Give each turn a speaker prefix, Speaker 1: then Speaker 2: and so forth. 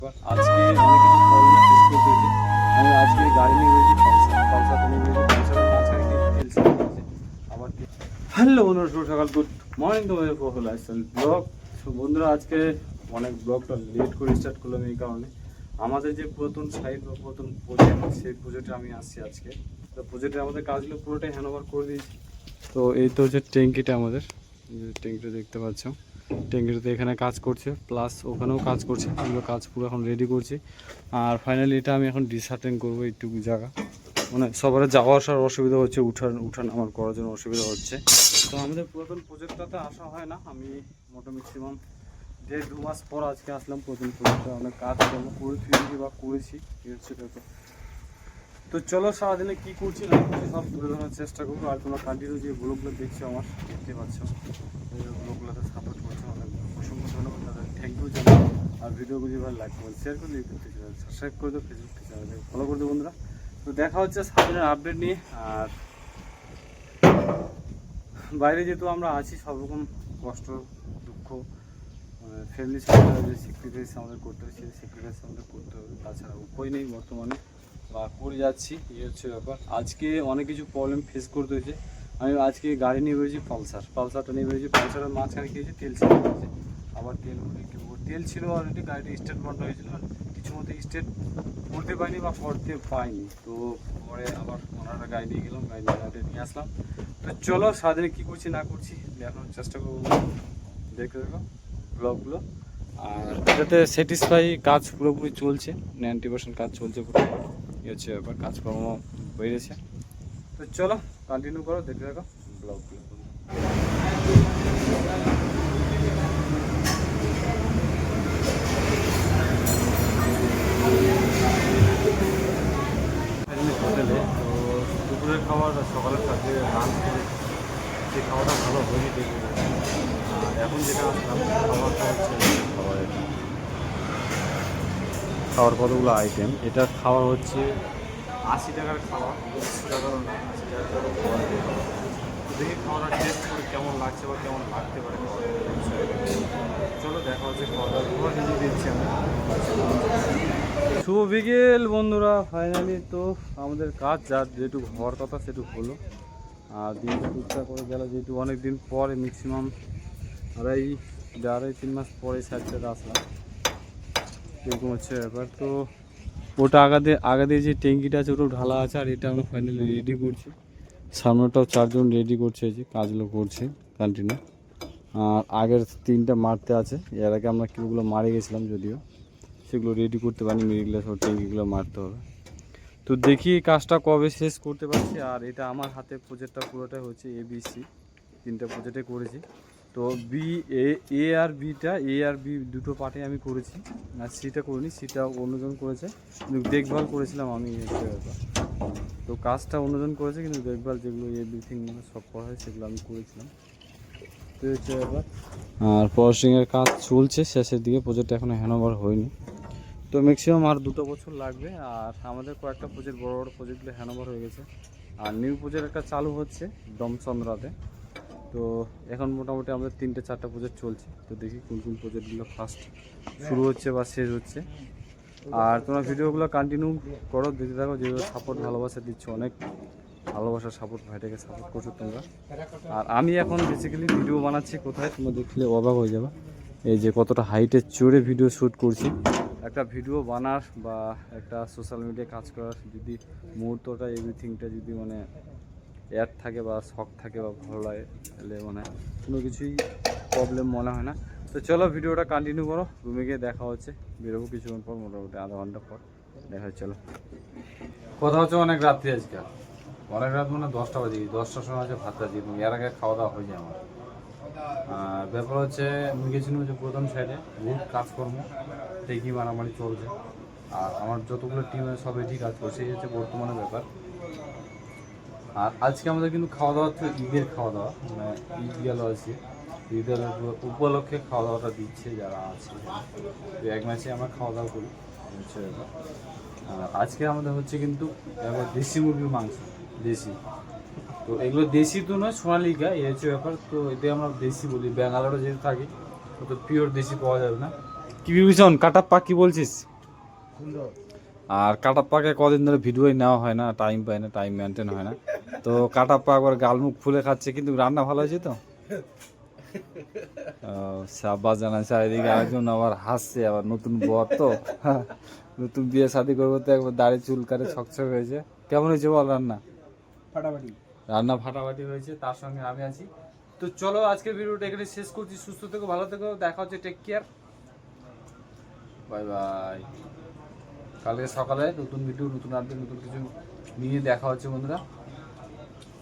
Speaker 1: আজকে অনেক কিছু প্রবলেম ফেস করতে হয়েছে। আমি আজকে গাড়ি নিয়ে বেরিয়েছি পালসারটা নিয়ে বেরিয়েছি, পালসারের মাঝখানে গিয়ে তেল শেষ হয়ে গেছে। আবার হ্যালো বন্ধুরা, শুভ সকাল, গুড মর্নিং তোমাদের প্রফুল লাইফস্টাইল ব্লগ। বন্ধুরা আজকে অনেক ব্লগটা লেট করে স্টার্ট করলাম এই কারণে, আমাদের যে পুরাতন সাইট বা পুরাতন প্রজেক্ট, সেই প্রজেক্টে আমি আসছি আজকে। তো প্রজেক্টে আমাদের কাজগুলো পুরোটাই হ্যান্ডওভার করে দিয়েছি। তো এই তো হচ্ছে ট্যাঙ্কিটা, আমাদের ট্যাঙ্কিটা দেখতে পাচ্ছ। ট্যাঙ্কিটাতে এখানে কাজ করছে, প্লাস ওখানেও কাজ করছে। এগুলো কাজ পুরো এখন রেডি করছি। আর ফাইনালি এটা আমি এখন ডিসার্টেন করবো এইটুকু জায়গা, মানে সবার যাওয়া আসার অসুবিধা হচ্ছে, উঠান আমার করার জন্য অসুবিধা হচ্ছে। তো আমাদের পুরাতন প্রজেক্টটাতে আসা হয় না, আমি মোটামুটি ম্যাক্সিমাম 1.5-2 মাস পর আজকে আসলাম। প্রথম প্রজেক্টটা অনেক কাজ করে ফিরেছি বা করেছি, সেটা তো চলো সারাদিনে কী করছি না করছি সব তুলে ধরার চেষ্টা করবো। আর তোমরা কন্টিনিউ যে ব্লগগুলো দেখছো, আমার দেখতে পাচ্ছ, ব্লগগুলোতে সাপোর্ট করছো, অনেক অসংখ্য ধন্যবাদ তাদের, থ্যাংক ইউ জানাই। আর ভিডিওগুলো যদি ভালো লাইক করবেন, শেয়ার করলে ইউটিউব চ্যানেল সাবস্ক্রাইব করে দেবো, ফেসবুক চ্যানেল ফলো করে দেবো বন্ধুরা। তো দেখা হচ্ছে সারাদিনের আপডেট নিয়ে। আর বাইরে যেহেতু আমরা আছি, সব রকম কষ্ট দুঃখ ফ্যামিলির সাথে যে স্যাক্রিফাইস আমাদের করতে হবে, সেই স্যাক্রিফাইস আমাদের করতে হবে, তাছাড়া উপায় নেই বর্তমানে, বা করে যাচ্ছি। এই হচ্ছে ব্যাপার। আজকে অনেক কিছু প্রবলেম ফেস করতে হয়েছে। আমি আজকে গাড়ি নিয়ে বেরিয়েছি পালসারটা নিয়ে বেরিয়েছি, পালসারের মাঝখানে গিয়েছে তেল ছিল, আবার তেল ছিল অলরেডি, গাড়িটা স্টার্ট বন্ধ হয়েছিল, কিছু মতো স্টার্ট করতে পারিনি বা করতে পাইনি। তো পরে আবার ওনারা গাড়ি নিয়ে গেলাম, গাড়িটা নিয়ে আসলাম। তো চলো সারাদিনে কী করছি না করছি দেখানোর চেষ্টা করবো, দেখতে দেখো ব্লগগুলো। আর এটাতে স্যাটিসফাই, কাজ পুরোপুরি চলছে, 90% কাজ চলছে পুরো। এই হচ্ছে ব্যাপার, কাজকর্ম বেড়েছে। তো চলো কন্টিনিউ করো, দেখতে থাকো ব্লগগুলো। হোটেলে তো দুপুরের খাবার, সকালের যে লাঞ্চ করে সেই খাওয়াটা ভালো হয়নি দেখে। আর এখন যেটা আসলাম খাবারটা হচ্ছে খাওয়ার কতগুলো আইটেম, এটা খাওয়া হচ্ছে 80 টাকার খাওয়া, 100 টাকারও না, 80 টাকার খাওয়া। দেখি খাওয়াটা টেস্ট করে কেমন লাগছে বা কেমন লাগতে পারে খাওয়াটা। চলো দেখা হচ্ছে খাওয়া দাওয়া নিজে দিচ্ছি আমি। শুভ বিকেল বন্ধুরা, ফাইনালি তো আমাদের কাজ যার যেটুকু হওয়ার কথা সেটুকু হলো। আর দিনটা টুকটাক করে গেল, যেহেতু অনেক দিন পরে ম্যাক্সিমাম 2.5-3 মাস পরে সাইডটা আসলাম, এরকম হচ্ছে ব্যাপার। তো ওটা আগে দিয়ে যে ট্যাঙ্কিটা আছে ওটাও ঢালা আছে, আর এটা আমরা ফাইনালি রেডি করছি। সামনেটাও 4 জন রেডি করছে, এই যে কাজগুলো করছে কন্টিনিউ। আর আগের 3টা মারতে আছে, এর আগে আমরা কিগুলো মারে গেছিলাম, যদিও সেগুলো রেডি করতে পারিনি, মিডিল সব ট্যাঙ্কিগুলো মারতে হবে। তো দেখি কাজটা কবে শেষ করতে পারছি। আর এটা আমার হাতে প্রজেক্টটা পুরোটাই হচ্ছে ABC, 3টা প্রজেক্টে করেছি। তো এ আর বি দুটো পার্টে আমি করেছি, আর সিটা করিনি, সিটা অন্যজন করেছে, কিন্তু দেখভাল করেছিলাম আমি একটা ব্যাপার। তো কাজটা অন্যজন করেছে, কিন্তু দেখভাল যেগুলো এভরিথিং মানে সব করা হয় সেগুলো আমি করেছিলাম। তো হচ্ছে ব্যাপার। আর পলিশিংয়ের কাজ চলছে শেষের দিকে, প্রজেক্ট এখনও হ্যান্ডওভার হয়নি। তো ম্যাক্সিমাম আর 2 বছর লাগবে। আর আমাদের কয়েকটা প্রজেক্ট, বড় বড় প্রজেক্টগুলো হ্যান্ডওভার হয়ে গেছে। আর নিউ প্রজেক্ট একটা চালু হচ্ছে দমচন্দ্রাতে। তো এখন মোটামুটি আমাদের 3-4টা প্রজেক্ট চলছে। তো দেখি কোন কোন প্রজেক্টগুলো ফার্স্ট শুরু হচ্ছে বা শেষ হচ্ছে। আর তোমরা ভিডিওগুলো কন্টিনিউ করো, দিতে থাকো, যেভাবে সাপোর্ট ভালোবাসা দিচ্ছ, অনেক ভালোবাসা সাপোর্ট, ভাইটাকে সাপোর্ট করছো তোমরা। আর আমি এখন বেসিক্যালি ভিডিও বানাচ্ছি কোথায়, তোমরা দেখলে অবাক হয়ে যাবে, এই যে কতটা হাইটে চড়ে ভিডিও শ্যুট করছি। একটা ভিডিও বানার বা একটা সোশ্যাল মিডিয়ায় কাজ করার যদি মুহূর্তটা এভরিথিংটা যদি মানে অ্যাড থাকে বা শখ থাকে বা ভালো লাগে, তাহলে মানে কোনো কিছুই প্রবলেম মনে হয় না। তো চলো ভিডিওটা কন্টিনিউ করো, রুমে গিয়ে দেখা হচ্ছে, বেরোবো কিছুক্ষণ পর, মোটামুটি আধা ঘন্টা পর দেখা হচ্ছে। চলো, কথা হচ্ছে অনেক রাত্রি আজকে, অনেক রাত মানে 10টা বাজে, 10টার সময় হচ্ছে ভাতটা দিয়ে তুমি, এর আগে খাওয়া দাওয়া হয়ে যায় আমার। আর ব্যাপার হচ্ছে আমি গেছিলাম হচ্ছে প্রথম সাইডে, বহুত কাজকর্ম টেকি মারামারি চলছে। আর আমার যতগুলো টিম আছে সব এটি কাজ করছে, এই হচ্ছে বর্তমানে ব্যাপার। আর আজকে আমাদের কিন্তু খাওয়া দাওয়া হচ্ছে ঈদের খাওয়া দাওয়া, মানে ঈদ গেল আছে, ঈদের উপলক্ষে খাওয়া দাওয়াটা দিচ্ছে যারা আছে। তো এক ম্যাচে আমরা খাওয়া দাওয়া করি, হচ্ছে ব্যাপার। আর আজকে আমাদের হচ্ছে কিন্তু একবার দেশি মুরগির মাংস, দেশি। তো এগুলো দেশি তো নয়, সোনালিকা, এই হচ্ছে ব্যাপার। তো এতে আমরা দেশি বলি, ব্যাঙ্গালোরে যেহেতু থাকি তো পিওর দেশি পাওয়া যাবে না। কি বিভীষণ কাটাপ্পা কি বলছিস? আর কাটাপ্পাকে কদিন ধরে ভিডিওই নেওয়া হয় না, টাইম পায় না, টাইম মেনটেন হয় না। তো কাটাপ্পা একবার গালমুখ ফুলে খাচ্ছে, কিন্তু রান্না ভালো হয়েছে তো। সাব্বাস জানাচ্ছে, আর এদিকে আরেকজন আবার হাসছে, আবার নতুন বর তো, নতুন বিয়ে শাদী করবো তো একবার দাড়ি চুল কাটে ছকছক হয়েছে। কেমন হয়েছে বল রান্না?
Speaker 2: ফাটাফাটি।
Speaker 1: রান্না ফাটাফাটি হয়েছে, তার সঙ্গে আমি আছি। তো চলো আজকের ভিডিওটা এখানে শেষ করছি। সুস্থ থেকো, ভালো থেকো, দেখা হচ্ছে, টেক কেয়ার, বাই বাই। কালকে সকালে নতুন ভিডিও, নতুন আপডেট, নতুন কিছু নিয়ে দেখা হচ্ছে বন্ধুরা।